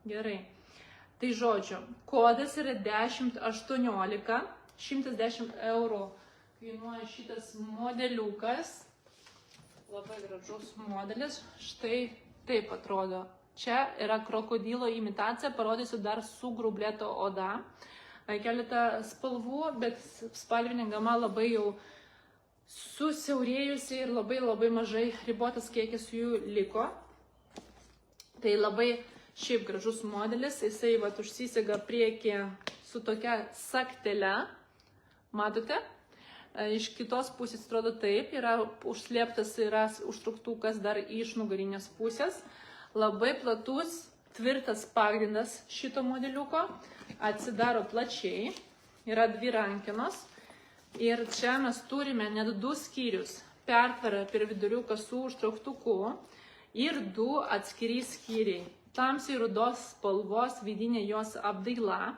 Gerai. Tai žodžiu, kodas yra 1018, 110 eurų kainuoja šitas modeliukas. Labai gražus modelis. Štai taip atrodo. Čia yra krokodilo imitacija, parodysiu dar su grublėto oda. Keletą spalvų, bet spalvinė gama labai jau susiaurėjusi ir labai mažai ribotas kiekis jų liko. Tai labai šiaip gražus modelis, jisai užsisega priekį su tokia saktele, matote? Iš kitos pusės atrodo taip, yra užslėptas, yra užtruktukas dar iš nugarinės pusės. Labai platus, tvirtas pagrindas šito modeliuko, atsidaro plačiai, yra 2 rankenos. Ir čia mes turime net 2 skyrius, pertvarą per viduriuką su užtrauktuku ir 2 atskiri skyriai. Tamsiai rudos spalvos vidinė jos apdaila,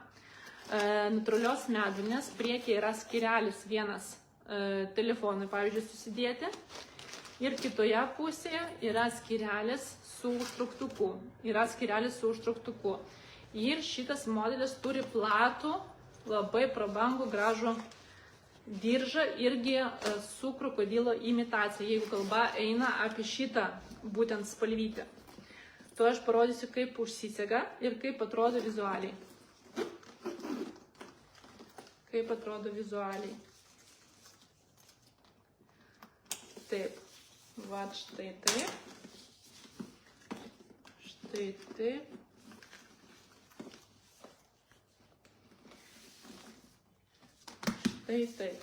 natūralios medvilnės, priekyje yra skyrelis vienas telefonui, pavyzdžiui, susidėti. Ir kitoje pusėje yra skyrelis su užtrauktuku. Ir šitas modelis turi platų, labai prabangų, gražų diržą, irgi su krokodilo imitacija, jeigu kalba eina apie šitą būtent spalvytę. To aš parodysiu, kaip užsisega ir kaip atrodo vizualiai. Taip, va štai taip. Štai taip. Štai taip.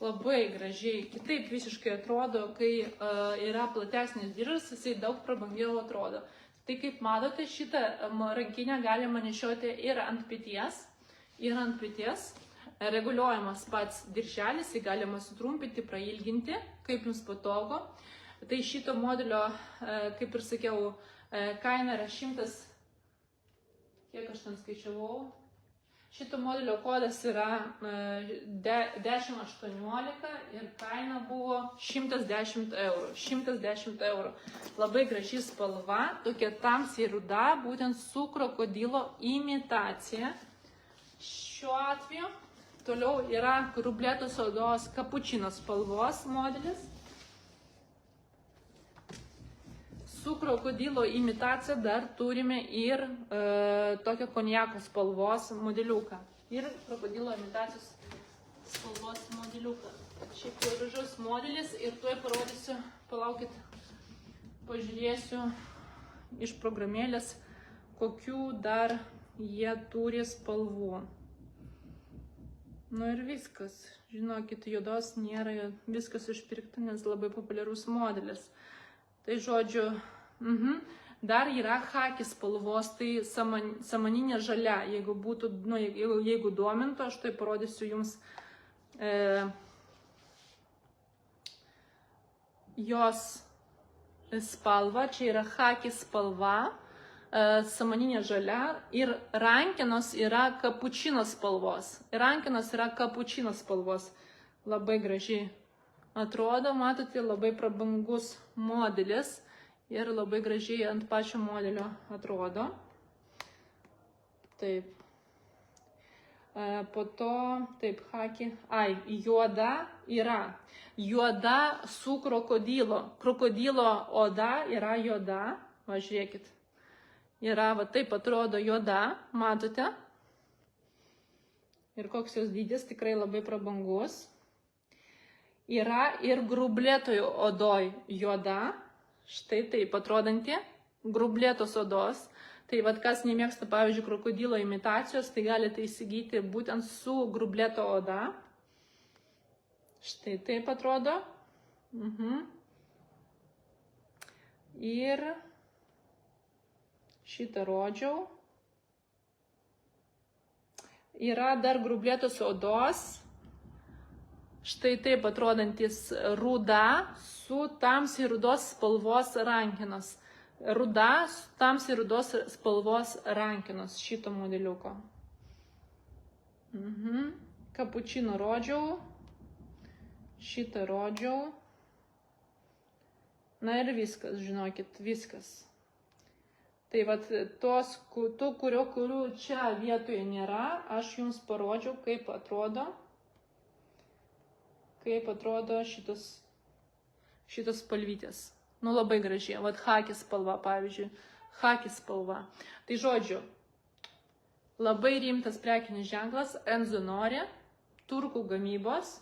Labai gražiai, kitaip visiškai atrodo, kai yra platesnis diržas, jisai daug prabangiau atrodo. Tai kaip matote, šitą rankinę galima nešioti ir ant peties, reguliuojamas pats dirželis, jį galima sutrumpinti, prailginti, kaip jums patogu. Tai šito modelio, kaip ir sakiau, kaina yra 100, kiek aš ten skaičiavau, šito modelio kodas yra 1018 ir kaina buvo 110 eurų. 110 eurų. Labai graži spalva, tokia tamsiai ruda, būtent su krokodilo imitacija. Šiuo atveju toliau yra grublėtos odos kapučino spalvos modelis. Su krokodilo imitacija dar turime ir tokio konjako spalvos modeliuką. Ir krokodilo imitacijos spalvos modeliuką. Šiaip jau gražus modelis ir tuoj parodysiu, palaukit, pažiūrėsiu iš programėlės, kokių dar jie turi spalvų. Nu ir viskas. Žinokit, juodos nėra, viskas išpirkta, nes labai populiarus modelis. Tai žodžiu, dar yra chaki spalvos, tai samaninė žalia, jeigu būtų, jeigu domintų, aš tai parodysiu jums jos spalvą, čia yra chaki spalva, samaninė žalia ir rankenos yra kapučino spalvos. Labai gražiai atrodo, matote, labai prabangus modelis ir labai gražiai ant pačio modelio atrodo. Taip. Po to, taip, haki. Juoda yra. Juoda su krokodilo. Krokodilo oda yra juoda. Va, žiūrėkit. Yra, va, taip atrodo juoda, matote. Ir koks jos dydis, tikrai labai prabangus. Yra ir grublėtojų odoj juoda, štai taip atrodanti, grublėtos odos. Tai vad kas nemėgsta, pavyzdžiui, krokodilo imitacijos, tai galite įsigyti būtent su grublėto oda. Štai taip atrodo. Ir šitą rodžiau. Yra dar grublėtos odos. Štai taip atrodantis ruda su tamsiai rudos spalvos rankenos. Ruda su tamsiai rudos spalvos rankenos šito modeliuko. Kapučino rodžiau. Šitą rodžiau. Na ir viskas, žinokit, viskas. Tai vat tų, kurių čia vietoje nėra, aš jums parodžiau, kaip atrodo šitas spalvytės. Nu, labai gražiai. Vat hakis spalva, pavyzdžiui. Hakis spalva. Tai žodžiu, labai rimtas prekinis ženklas, Enzo Nori, turkų gamybos.